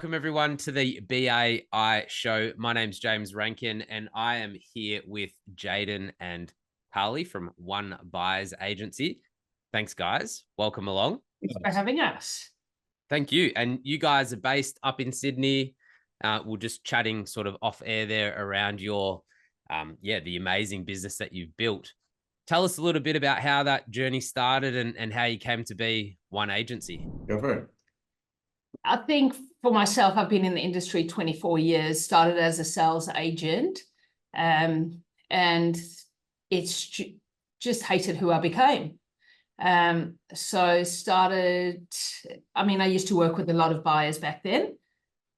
Welcome everyone to the BAI show. My name's James Rankin and I am here with Jayden and Carli from One Buyers Agency. Thanks, guys. Welcome along. Thanks for having us. Thank you. And you guys are based up in Sydney. We're just chatting sort of off air there around your, the amazing business that you've built. Tell us a little bit about how that journey started and how you came to be One Agency. Go for it. I think for myself, I've been in the industry 24 years, started as a sales agent, and it's just hated who I became. So started, I used to work with a lot of buyers back then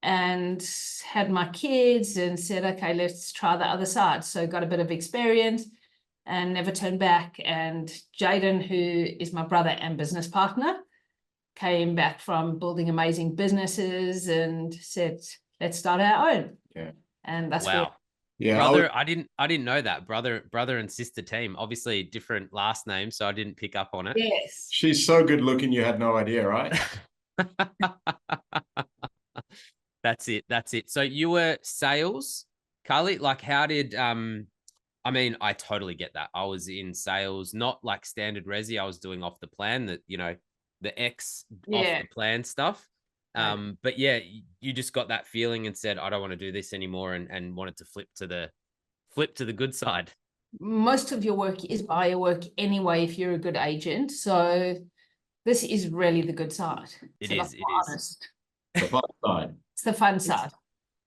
and had my kids and said, okay, let's try the other side. So got a bit of experience and never turned back. And Jayden, who is my brother and business partner, came back from building amazing businesses and said, let's start our own. Yeah. And that's wow. Yeah, Brother, I didn't know that. Brother and sister team, obviously different last names, so I didn't pick up on it. Yes. She's so good looking, you had no idea, right? That's it. So you were sales, Carli. Like, how did I totally get that. I was in sales, not like standard resi. I was doing off the plan, that the X off the plan stuff. But yeah, you just got that feeling and said, I don't want to do this anymore, and wanted to flip to the good side. Most of your work is buyer work anyway, if you're a good agent. So this is really the good side. It is. Honest. The fun side. It's the fun side.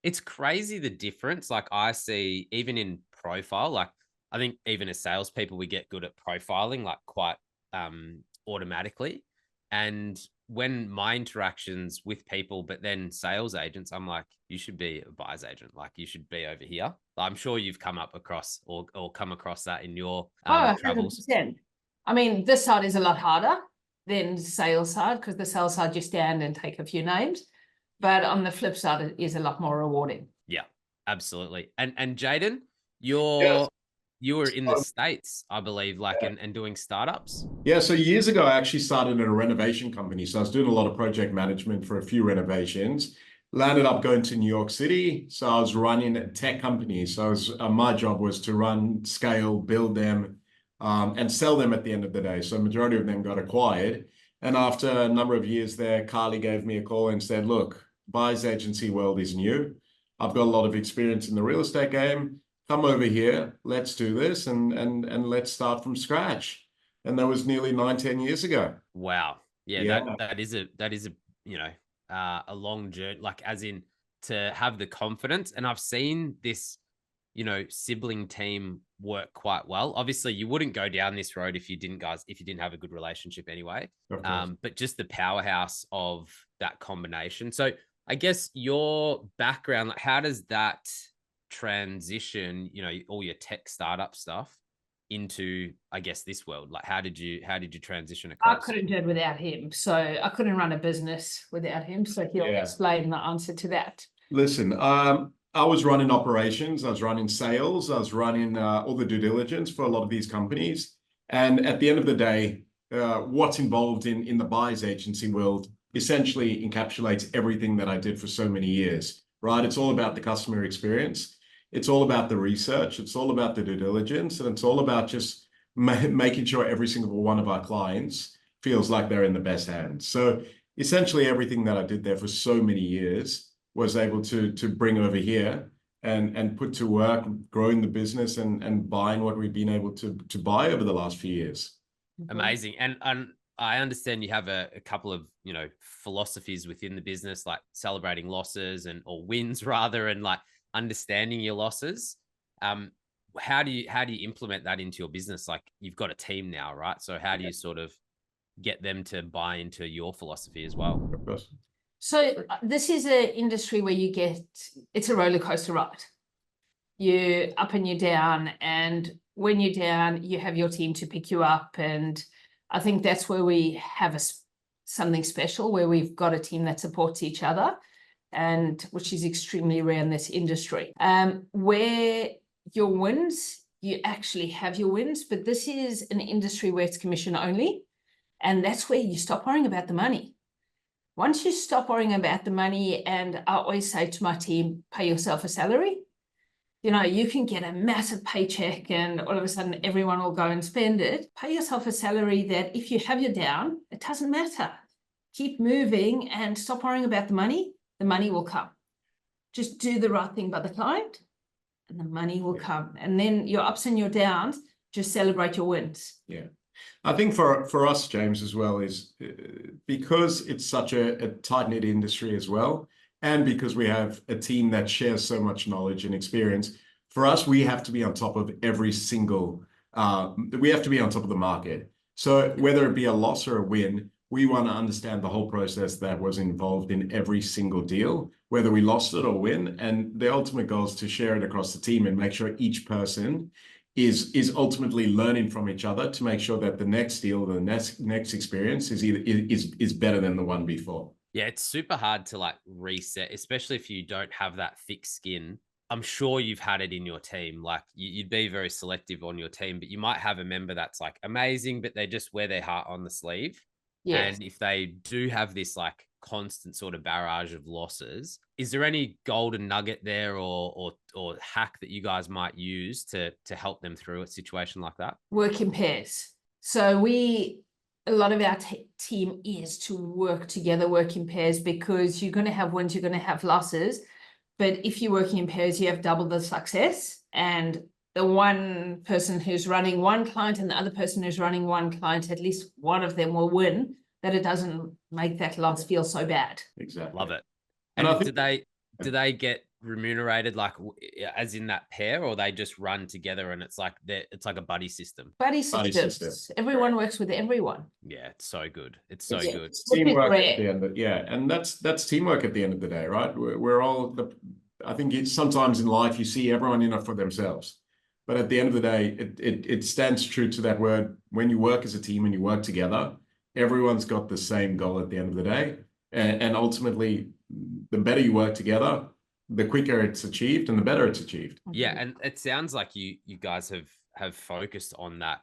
It's crazy the difference. Like, I see even in profile, like I think even as salespeople, we get good at profiling like quite automatically. And when my interactions with people, but then sales agents, I'm like, you should be a buyer's agent. Like, you should be over here. I'm sure you've come up across or come across that in your travels. 100%. This side is a lot harder than the sales side, because the sales side you stand and take a few names. But on the flip side, it is a lot more rewarding. Yeah, absolutely. And Jayden, Yes. you were in the States, I believe, like, and doing startups. Yeah, so years ago, I actually started in a renovation company. So I was doing a lot of project management for a few renovations. Landed up going to New York City. So I was running a tech company. So my job was to run, scale, build them, and sell them at the end of the day. So majority of them got acquired. And after a number of years there, Carli gave me a call and said, look, buyer's agency world is new. I've got a lot of experience in the real estate game. Come over here, let's do this, and let's start from scratch. And that was nearly 9-10 years ago. Wow. Yeah. That is a long journey, like, as in to have the confidence. And I've seen this, sibling team work quite well. Obviously you wouldn't go down this road if you didn't have a good relationship anyway. But just the powerhouse of that combination. So I guess your background, like, how does that transition, all your tech startup stuff into, I guess, this world? Like, how did you transition across? I couldn't do it without him. So I couldn't run a business without him. So he'll explain the answer to that. Listen, I was running operations, I was running sales, I was running all the due diligence for a lot of these companies. And at the end of the day, what's involved in the buyer's agency world essentially encapsulates everything that I did for so many years, right? It's all about the customer experience. It's all about the research. It's all about the due diligence. And it's all about just making sure every single one of our clients feels like they're in the best hands. So essentially everything that I did there for so many years was able to bring over here and put to work, growing the business and buying what we've been able to buy over the last few years. Amazing. And I understand you have a couple of, philosophies within the business, like celebrating losses or wins rather, and like understanding your losses. How do you implement that into your business? Like, you've got a team now, right? So how do you sort of get them to buy into your philosophy as well? Of course. So this is an industry where it's a roller coaster ride. You're up and you're down, and when you're down, you have your team to pick you up. And I think that's where we have something special, where we've got a team that supports each other, and which is extremely rare in this industry. Where your wins, you actually have your wins, but this is an industry where it's commission only, and that's where you stop worrying about the money. once you stop worrying about the money, and I always say to my team, pay yourself a salary. You know, you can get a massive paycheck and all of a sudden everyone will go and spend it. Pay yourself a salary that if you have your down, it doesn't matter. Keep moving and stop worrying about the money. The money will come. Just do the right thing by the client and the money will come. And then your ups and your downs, just celebrate your wins. Yeah. I think for us, James, as well, is because it's such a tight-knit industry as well, and because we have a team that shares so much knowledge and experience, for us, we have to be on top of every single, we have to be on top of the market. So whether it be a loss or a win, we want to understand the whole process that was involved in every single deal, whether we lost it or win. And the ultimate goal is to share it across the team and make sure each person is ultimately learning from each other to make sure that the next deal, the next experience is better than the one before. Yeah, it's super hard to like reset, especially if you don't have that thick skin. I'm sure you've had it in your team. Like you'd be very selective on your team, but you might have a member that's like amazing, but they just wear their heart on the sleeve. Yes. And if they do have this like constant sort of barrage of losses, is there any golden nugget there or hack that you guys might use to help them through a situation like that? Work in pairs. So a lot of our team is to work together, work in pairs, because you're going to have wins, you're going to have losses. But if you're working in pairs, you have double the success. And the one person who's running one client and the other person who's running one client, at least one of them will win, that it doesn't make that loss feel so bad. Exactly. Love it. And do they get remunerated like as in that pair, or they just run together and it's like a buddy system? Buddy system. Everyone works with everyone. Yeah, it's so good. It's so good. It's teamwork at the end of, and that's teamwork at the end of the day, right? We're all I think it's sometimes in life you see everyone in it for themselves, but at the end of the day, it stands true to that word. When you work as a team and you work together, everyone's got the same goal at the end of the day, and ultimately, the better you work together, the quicker it's achieved and the better it's achieved. Yeah, and it sounds like you guys have focused on that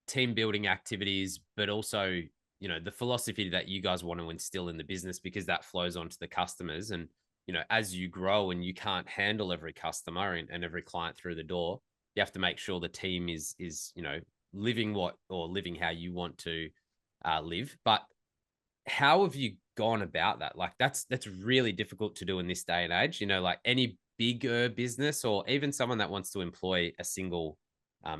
team building activities, but also, you know, the philosophy that you guys want to instill in the business, because that flows onto the customers. And, you know, as you grow and you can't handle every customer and every client through the door, you have to make sure the team is, you know, living how you want to live. But how have you gone about that? Like that's really difficult to do in this day and age. You know, like any bigger business or even someone that wants to employ a single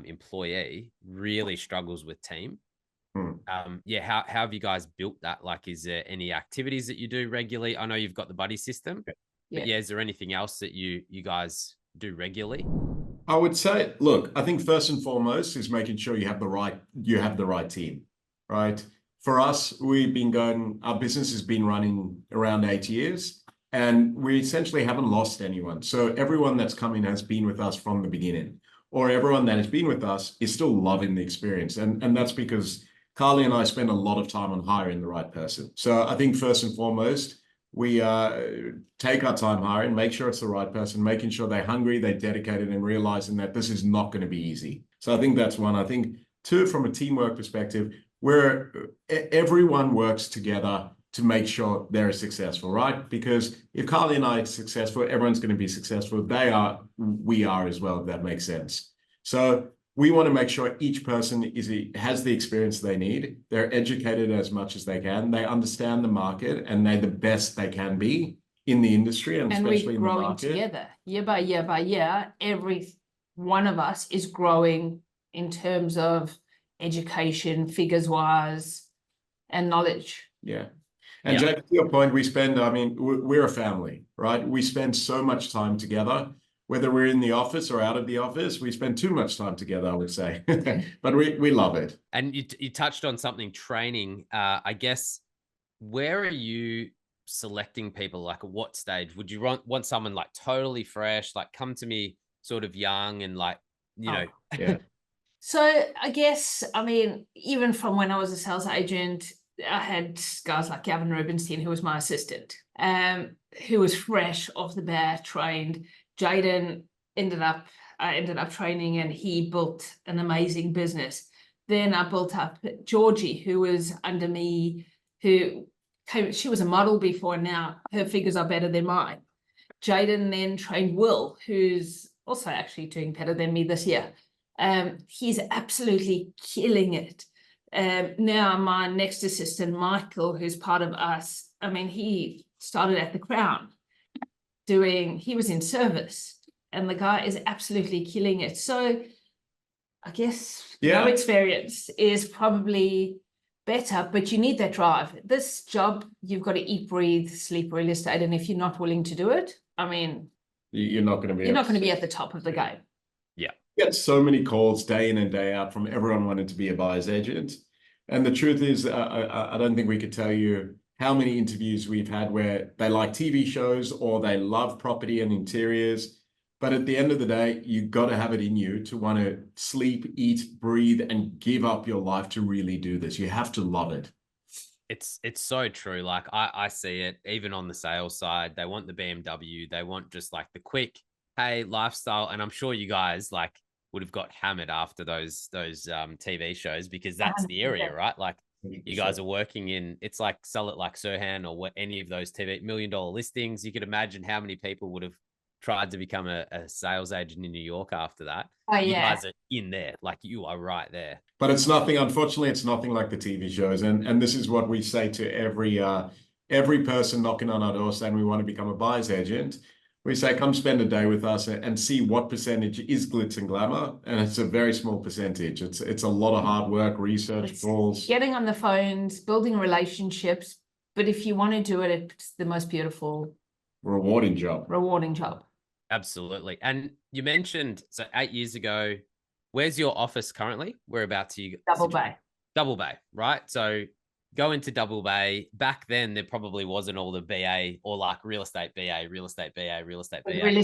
employee really struggles with team. How have you guys built that? Like, is there any activities that you do regularly? I know you've got the buddy system, but is there anything else that you guys do regularly? I would say, look, I think first and foremost is making sure you have the right team, right? For us, our business has been running around 8 years, and we essentially haven't lost anyone. So everyone that's come in has been with us from the beginning, or everyone that has been with us is still loving the experience. And that's because Carli and I spend a lot of time on hiring the right person. So I think first and foremost, we take our time hiring, make sure it's the right person, making sure they're hungry, they're dedicated, and realizing that this is not going to be easy. So I think that's one. I think two, from a teamwork perspective, where everyone works together to make sure they're successful, right? Because if Carli and I are successful, everyone's going to be successful. We are as well, if that makes sense. So we want to make sure each person has the experience they need. They're educated as much as they can. They understand the market and they're the best they can be in the industry, and especially in the market. And we're growing together year by year by year. Every one of us is growing in terms of education, figures wise, and knowledge. Yeah. And Jake, to your point, we're a family, right? We spend so much time together, whether we're in the office or out of the office. We spend too much time together, I would say, but we love it. And you touched on something, training. I guess, where are you selecting people? Like, at what stage would you want someone like totally fresh, like come to me sort of young and like, you know? Yeah. So I guess, even from when I was a sales agent, I had guys like Gavin Rubenstein, who was my assistant, who was fresh off the bat, trained. Jayden I ended up training, and he built an amazing business. Then I built up Georgie, who was under me, who she was a model before, now her figures are better than mine. Jayden then trained Will, who's also actually doing better than me this year. He's absolutely killing it. Now my next assistant, Michael, who's part of us, I mean, he started at the Crown he was in service, and the guy is absolutely killing it. So I guess no experience is probably better, but you need that drive. This job, you've got to eat, breathe, sleep real estate, and if you're not willing to do it, I mean, you're not going to be at the top of the game. Yeah. Get so many calls day in and day out from everyone wanting to be a buyer's agent. And the truth is, I don't think we could tell you how many interviews we've had where they like TV shows or they love property and interiors. But at the end of the day, you've got to have it in you to want to sleep, eat, breathe, and give up your life to really do this. You have to love it. It's so true. Like I see it even on the sales side. They want the BMW. They want just like the quick, hey, lifestyle. And I'm sure you guys like would have got hammered after those TV shows, because that's the area, right? Like you guys are working in, it's like Sell It Like Sirhan or any of those $1 million listings. You could imagine how many people would have tried to become a sales agent in New York after that. Oh, yeah. You guys are in there, like you are right there. But it's nothing, unfortunately, it's nothing like the TV shows. And this is what we say to every person knocking on our door saying we want to become a buyer's agent. We say, come spend a day with us and see what percentage is glitz and glamour. And it's a very small percentage. It's a lot of hard work, research, calls. Getting on the phones, building relationships. But if you want to do it, it's the most beautiful, rewarding job. Absolutely. And you mentioned, so 8 years ago, where's your office currently? Whereabouts are you? Double Bay. Double Bay, right? So go into Double Bay. Back then, there probably wasn't all the BA or like real estate BA, real estate BA, real estate BA. Real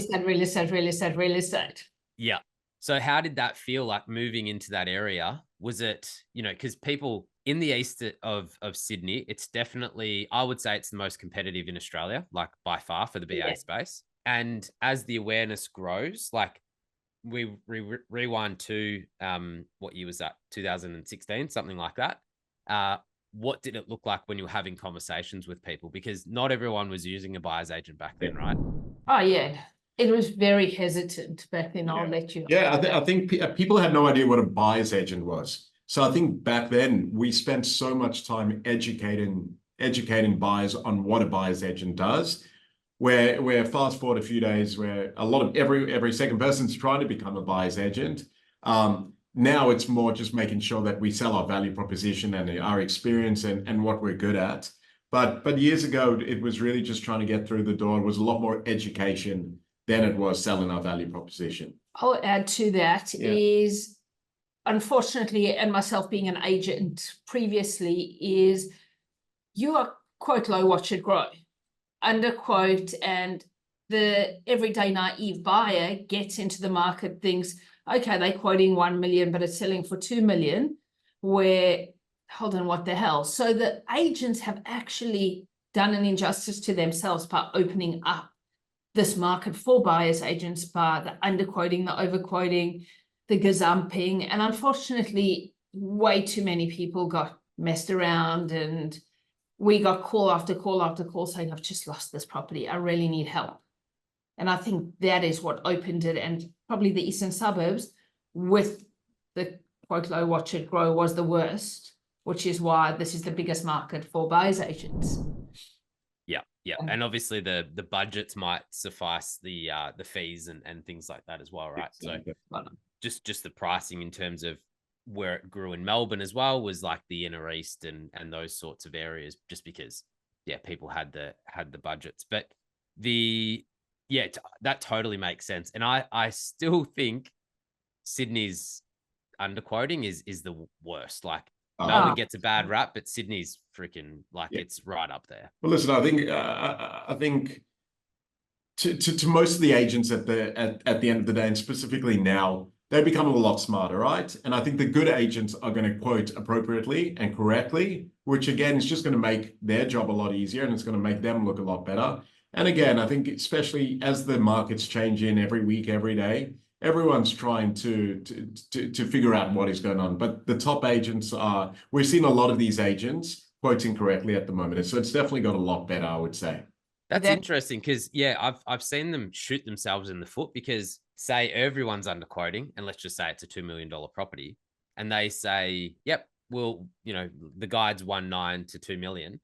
estate. Yeah. So how did that feel like moving into that area? Was it, because people in the east of Sydney, it's definitely, I would say it's the most competitive in Australia, like by far for the BA space. And as the awareness grows, like we rewind to, what year was that? 2016, something like that. What did it look like when you were having conversations with people? Because not everyone was using a buyer's agent back then, right? Oh, yeah. It was very hesitant back then. I'll let you. Yeah, I think people had no idea what a buyer's agent was. So I think back then we spent so much time educating buyers on what a buyer's agent does. Where fast forward a few days, where a lot of every second person's trying to become a buyer's agent. Now it's more just making sure that we sell our value proposition and our experience and what we're good at. But years ago, it was really just trying to get through the door. It was a lot more education than it was selling our value proposition. I'll add to that is, unfortunately, and myself being an agent previously, is you are quote low, watch it grow, underquote, and the everyday naive buyer gets into the market, thinks, okay, they're quoting 1 million, but it's selling for 2 million, where, hold on, what the hell? So the agents have actually done an injustice to themselves by opening up this market for buyers agents, by the underquoting, the overquoting, the gazumping. And unfortunately, way too many people got messed around, and we got call after call after call saying, I've just lost this property. I really need help. And I think that is what opened it. And probably the eastern suburbs with the quote low, watch it grow was the worst, which is why this is the biggest market for buyers agents. Yeah. And obviously the budgets might suffice the fees and things like that as well, right? So just the pricing in terms of where it grew in Melbourne as well was like the inner east and those sorts of areas, just because people had the budgets. But that totally makes sense. And I still think Sydney's underquoting is the worst. Like Melbourne gets a bad rap, but Sydney's freaking it's right up there. Well, listen, I think to most of the agents at the end of the day, and specifically now, they become a lot smarter, right? And I think the good agents are going to quote appropriately and correctly, which again is just going to make their job a lot easier, and it's going to make them look a lot better. And again, I think especially as the markets change in every week, every day, everyone's trying to figure out what is going on. But the top agents we're seeing a lot of these agents quoting correctly at the moment. So it's definitely got a lot better, I would say. That's interesting because, yeah, I've seen them shoot themselves in the foot because, say, everyone's underquoting, and let's just say it's a $2 million property, and they say, yep, well, the guide's 1.9 to 2 million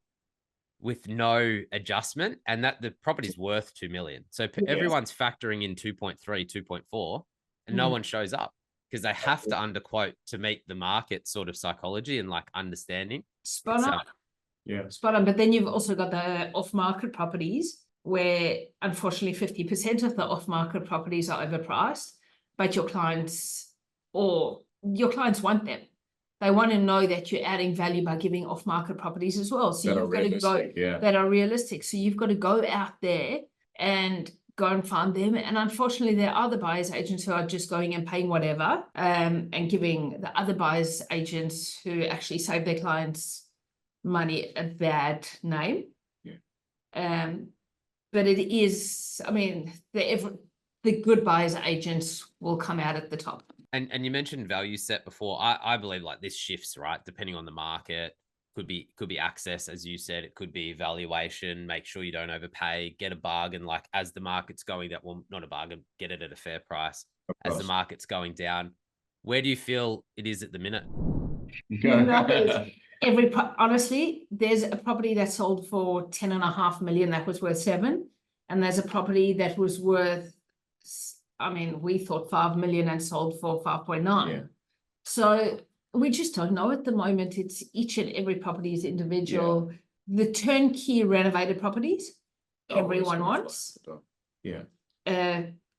with no adjustment, and that the property's worth 2 million. So everyone's factoring in 2.3, 2.4, and no one shows up because they have to underquote to meet the market sort of psychology and like understanding. Spot on. Spot on. But then you've also got the off-market properties where unfortunately 50% of the off-market properties are overpriced, but your clients want them. They want to know that you're adding value by giving off-market properties as well. So you've got to go that are realistic. So you've got to go out there and go and find them. And unfortunately, there are other buyers agents who are just going and paying whatever, and giving the other buyers agents who actually save their clients money a bad name. But it is, I mean, the good buyers agents will come out at the top. And you mentioned value set before. I believe like this shifts, right? Depending on the market, could be access, as you said. It could be valuation. Make sure you don't overpay. Get a bargain. Like as the market's going down, well, not a bargain. Get it at a fair price. As the market's going down, where do you feel it is at the minute? Honestly, there's a property that sold for 10.5 million that was worth 7 million, and there's a property that was worth, I mean, we thought 5 million and sold for 5.9. So we just don't know at the moment. It's each and every property is individual. The turnkey renovated properties, everyone wants.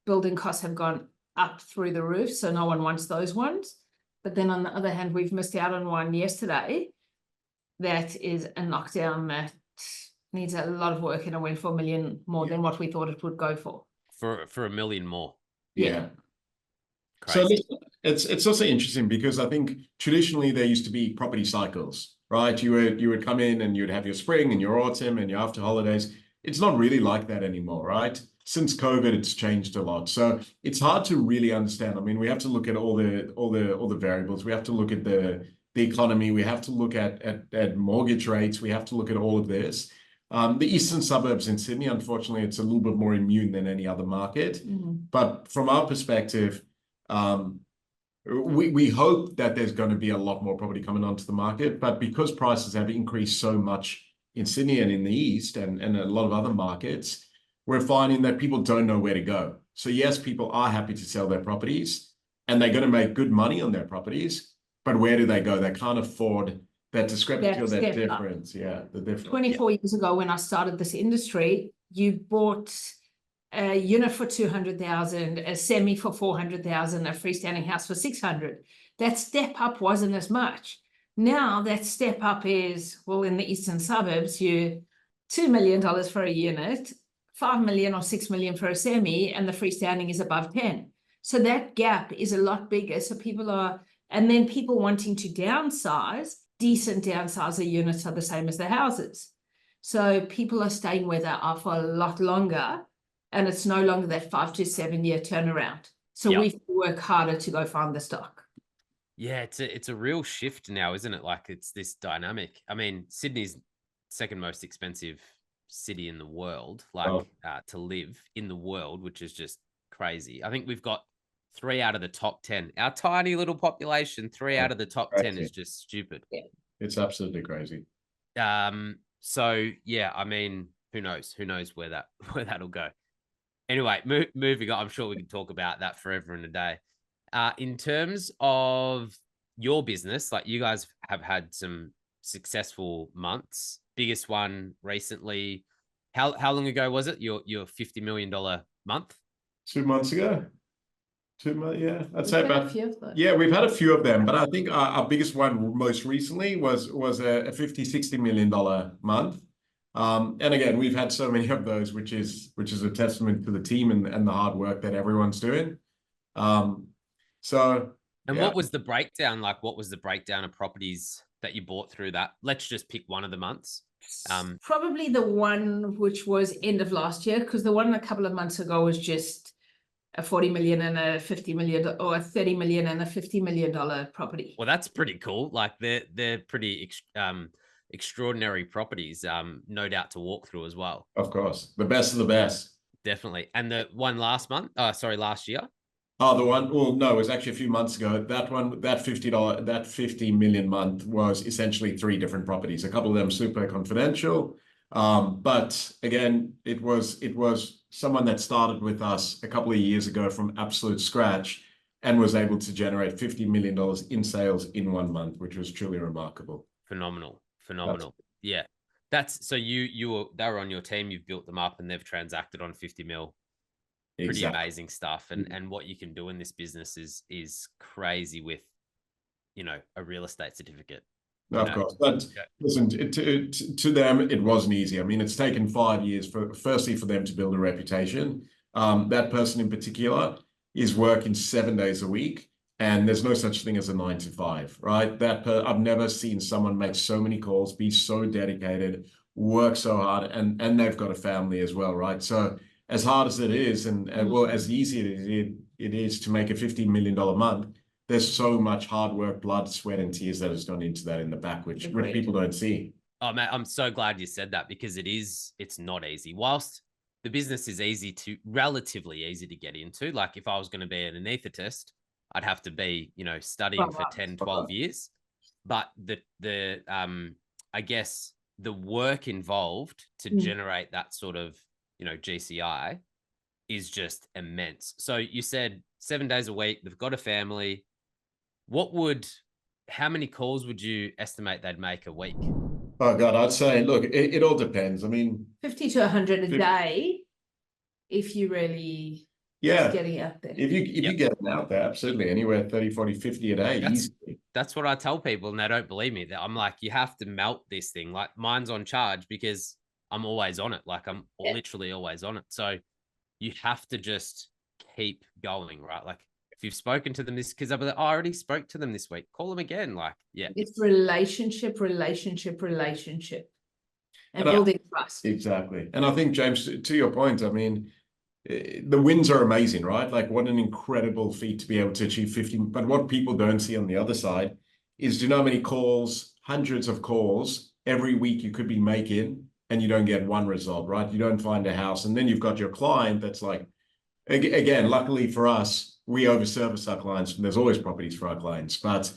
Building costs have gone up through the roof, so no one wants those ones. But then on the other hand, we've missed out on one yesterday that is a knockdown that needs a lot of work, and it went for 1 million more than what we thought it would go for. For 1 million more. So it's also interesting because I think traditionally there used to be property cycles, right? You would come in and you'd have your spring and your autumn and your after holidays. It's not really like that anymore, right? Since COVID, it's changed a lot. So it's hard to really understand. I mean, we have to look at all the variables. We have to look at the economy. We have to look at mortgage rates. We have to look at all of this. The eastern suburbs in Sydney, unfortunately, it's a little bit more immune than any other market. But from our perspective, we hope that there's going to be a lot more property coming onto the market. But because prices have increased so much in Sydney and in the east and a lot of other markets, we're finding that people don't know where to go. So yes, people are happy to sell their properties and they're going to make good money on their properties. But where do they go? They can't afford that discrepancy or that difference. The difference. 24 years ago, when I started this industry, you bought a unit for 200,000, a semi for 400,000, a freestanding house for 600. That step up wasn't as much. Now that step up is, well, in the eastern suburbs, you $2 million for a unit, 5 million or 6 million for a semi, and the freestanding is above 10. So that gap is a lot bigger. So and then people wanting to downsize, decent downsizer units are the same as the houses. So people are staying where they are for a lot longer, and it's no longer that 5 to 7 year turnaround. So we have to work harder to go find the stock. Yeah, it's a real shift now, isn't it? Like it's this dynamic. I mean, Sydney's second most expensive city in the world, to live in the world, which is just crazy. I think we've got 3 out of the top 10. Our tiny little population, 3 out of the top 10 is just stupid. It's absolutely crazy. So yeah, I mean, who knows where that'll go. Anyway, moving on. I'm sure we can talk about that forever and a day. In terms of your business, like you guys have had some successful months. Biggest one recently. How long ago was it? Your $50 million month? 2 months ago. 2 months, yeah. I'd say about. Yeah, we've had a few of them, but I think our biggest one most recently was a $50-60 million month. And again, we've had so many of those, which is a testament to the team and the hard work that everyone's doing. What was the breakdown? Like, what was the breakdown of properties that you bought through that? Let's just pick one of the months. Probably the one which was end of last year, because the one a couple of months ago was just a 40 million and a 50 million, or a 30 million and a $50 million property. Well, that's pretty cool. Like they're pretty extraordinary properties, no doubt to walk through as well. Of course, the best of the best. Definitely. And the one last year. Oh, the one, well, no, it was actually a few months ago. That one, that $50 million month was essentially 3 different properties. A couple of them super confidential. But again, it was someone that started with us a couple of years ago from absolute scratch and was able to generate $50 million in sales in 1 month, which was truly remarkable. Phenomenal. Yeah. So they were on your team, you've built them up and they've transacted on 50 mil. Pretty amazing stuff. And what you can do in this business is crazy with, a real estate certificate. Of course. But listen, to them, it wasn't easy. I mean, it's taken 5 years firstly for them to build a reputation. That person in particular is working 7 days a week, and there's no such thing as a 9 to 5, right? I've never seen someone make so many calls, be so dedicated, work so hard, and they've got a family as well, right? So as hard as it is, and well, as easy as it is to make a $50 million month, there's so much hard work, blood, sweat, and tears that has gone into that in the back, which people don't see. Oh man, I'm so glad you said that, because it's not easy. Whilst the business is relatively easy to get into, like if I was going to be an anaesthetist, I'd have to be, studying for 10, 12 years. But I guess the work involved to generate that sort of, GCI is just immense. So you said 7 days a week, they've got a family. How many calls would you estimate they'd make a week? Oh God, I'd say, look, it all depends. I mean, 50 to 100 a day, if you really getting out there. If you get them out there, absolutely, anywhere 30, 40, 50 a day, easily. That's what I tell people, and they don't believe me. I'm like, you have to melt this thing. Like mine's on charge because I'm always on it. Like I'm literally always on it. So you have to just keep going, right? Like if you've spoken to them because I already spoke to them this week, call them again. Like, it's relationship, and building trust. Exactly. And I think, James, to your point, I mean, the wins are amazing, right? Like what an incredible feat to be able to achieve 50. But what people don't see on the other side is, do you know how many calls, hundreds of calls every week you could be making and you don't get one result, right? You don't find a house. And then you've got your client that's like, again, luckily for us, we overservice our clients. There's always properties for our clients, but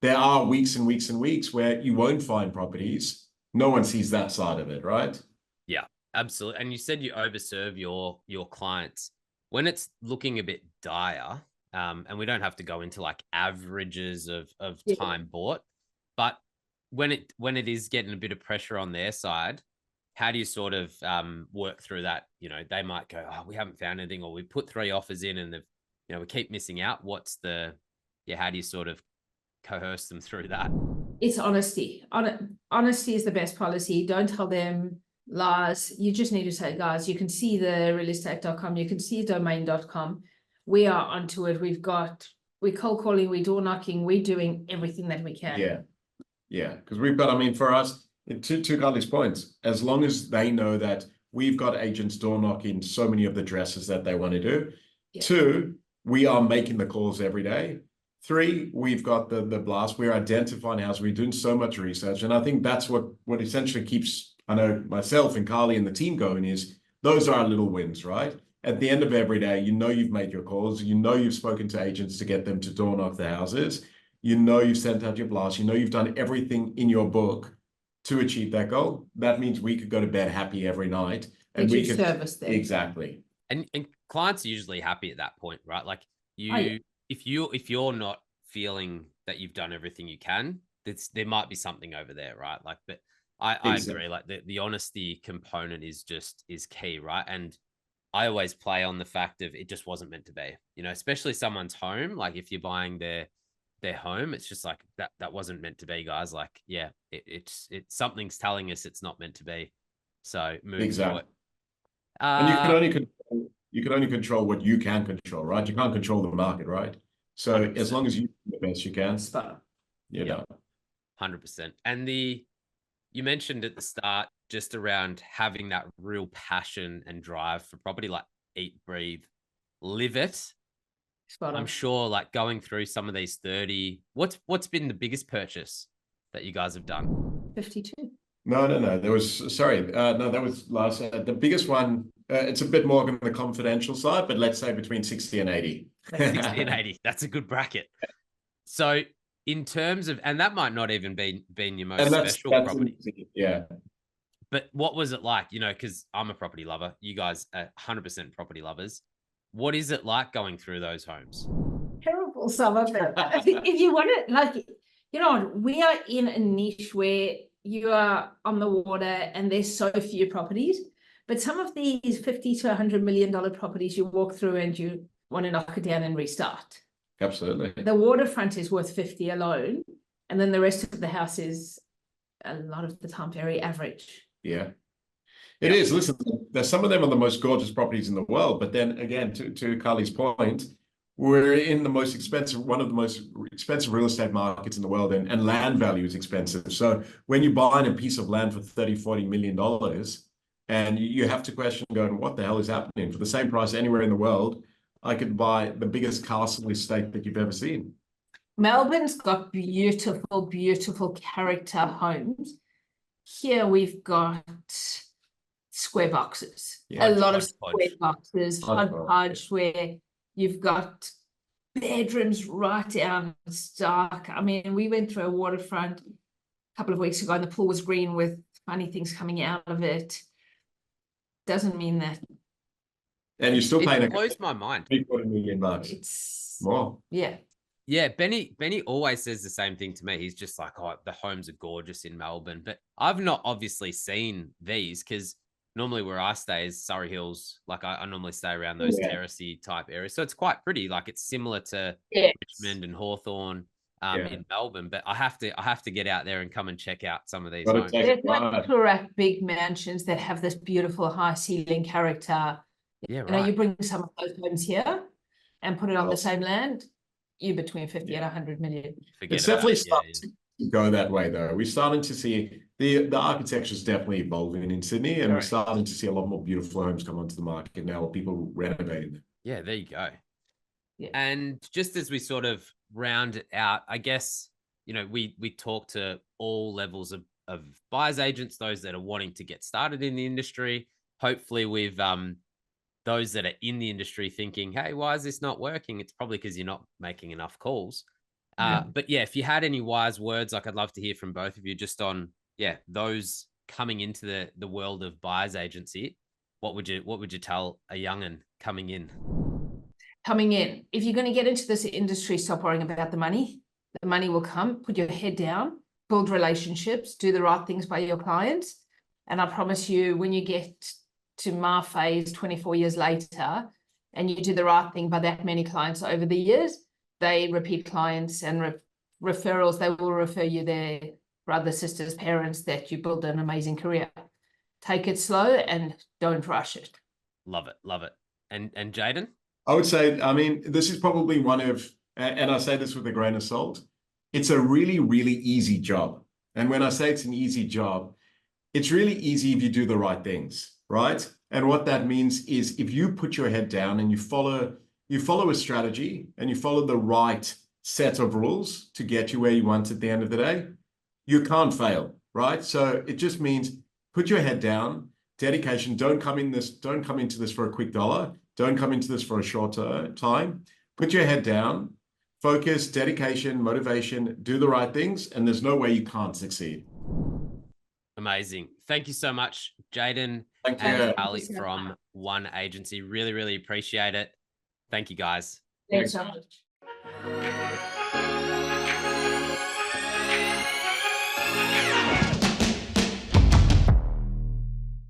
there are weeks and weeks and weeks where you won't find properties. No one sees that side of it, right? Yeah, absolutely. And you said you overserve your clients when it's looking a bit dire. And we don't have to go into like averages of time bought, but when it is getting a bit of pressure on their side, how do you sort of work through that? They might go, oh, we haven't found anything, or we put 3 offers in and we keep missing out. How do you sort of coerce them through that? It's honesty. Honesty is the best policy. Don't tell them lies. You just need to say, guys, you can see the realestate.com, you can see domain.com. We are onto it. We're cold calling, we're door knocking, we're doing everything that we can. Yeah. Because we've got, I mean, for us, to Carli's points, as long as they know that we've got agents door knocking so many of the dresses that they want to do. 2, we are making the calls every day. 3, we've got the blast. We're identifying houses. We're doing so much research. And I think that's what essentially keeps, I know, myself and Carli and the team going, is those are our little wins, right? At the end of every day, you've made your calls. You've spoken to agents to get them to door knock the houses. You've sent out your blast. You've done everything in your book to achieve that goal. That means we could go to bed happy every night. And we could service them. Exactly. And clients are usually happy at that point, right? Like if you're not feeling that you've done everything you can, there might be something over there, right? Like, but I agree. Like the honesty component is key, right? And I always play on the fact of it just wasn't meant to be, especially someone's home. Like if you're buying their home, it's just like that wasn't meant to be, guys. Like, it's something's telling us it's not meant to be. So move through it. And you can only control what you can control, right? You can't control the market, right? So 100%. As long as you do the best you can, yeah, 100%. And you mentioned at the start just around having that real passion and drive for property, like eat, breathe, live it. I'm sure, like going through some of these 30, what's been the biggest purchase that you guys have done? 52. No. There was, sorry. No, that was last. The biggest one, it's a bit more on the confidential side, but let's say between 60 and 80. 60 and 80. That's a good bracket. So in terms of, and that might not even be your most special property. Yeah. But what was it like? You know, because I'm a property lover. You guys are 100% property lovers. What is it like going through those homes? Terrible, some of it. If you want it, like, you know, we are in a niche where you are on the water and there's so few properties. But some of these $50 to $100 million properties, you walk through and you want to knock it down and restart. Absolutely. The waterfront is worth 50 alone, and then the rest of the house is a lot of the time very average. Yeah, it is. Listen, there's some of them are the most gorgeous properties in the world, but then again, to Carli's point, we're in the most expensive, one of the most expensive real estate markets in the world, and land value is expensive. So when you buy a piece of land for $30-40 million, and you have to question going, what the hell is happening? For the same price anywhere in the world, I could buy the biggest castle estate that you've ever seen. Melbourne's got beautiful, beautiful character homes. Here we've got square boxes, a lot of square boxes, hodgepodge, where you've got bedrooms right down stark. I mean, we went through a waterfront a couple of weeks ago and the pool was green with funny things coming out of it. Doesn't mean that. And you're still paying. It blows my mind. $40 million. It's more. Yeah. Yeah, Benny always says the same thing to me. He's just like, oh, the homes are gorgeous in Melbourne. But I've not obviously seen these because normally where I stay is Surrey Hills. Like I normally stay around those terracey type areas. So it's quite pretty. Like it's similar to Richmond and Hawthorn in Melbourne. But I have to get out there and come and check out some of these homes. There's like correct big mansions that have this beautiful high ceiling character. Yeah, right. You know, you bring some of those homes here and put it on the same land. You between 50 and 100 million. It's definitely starting to go that way, though. We're starting to see the architecture is definitely evolving in Sydney, and we're starting to see a lot more beautiful homes come onto the market now, with people renovating them. Yeah, there you go. Yeah. And just as we sort of round it out, I guess, you know, we talk to all levels of buyers agents, those that are wanting to get started in the industry. Hopefully we've those that are in the industry thinking, hey, why is this not working? It's probably because you're not making enough calls. But yeah, if you had any wise words, like I'd love to hear from both of you just on, those coming into the world of buyer's agency. What would you tell a young'un coming in? Coming in, if you're going to get into this industry, stop worrying about the money. The money will come. Put your head down, build relationships, do the right things by your clients. And I promise you, when you get to my phase 24 years later, and you do the right thing by that many clients over the years, they repeat clients and referrals. They will refer you their brothers, sisters, parents, that you build an amazing career. Take it slow and don't rush it. Love it. Love it. And Jayden? I would say, I mean, this is probably one of, and I say this with a grain of salt, it's a really, really easy job. And when I say it's an easy job, it's really easy if you do the right things, right? And what that means is if you put your head down and you follow a strategy and you follow the right set of rules to get you where you want at the end of the day, you can't fail, right? So it just means put your head down, dedication. Don't come into this for a quick dollar. Don't come into this for a short time. Put your head down, focus, dedication, motivation, do the right things, and there's no way you can't succeed. Amazing. Thank you so much, Jayden and Carli from One Agency. Really, really appreciate it. Thank you, guys. Thanks so much.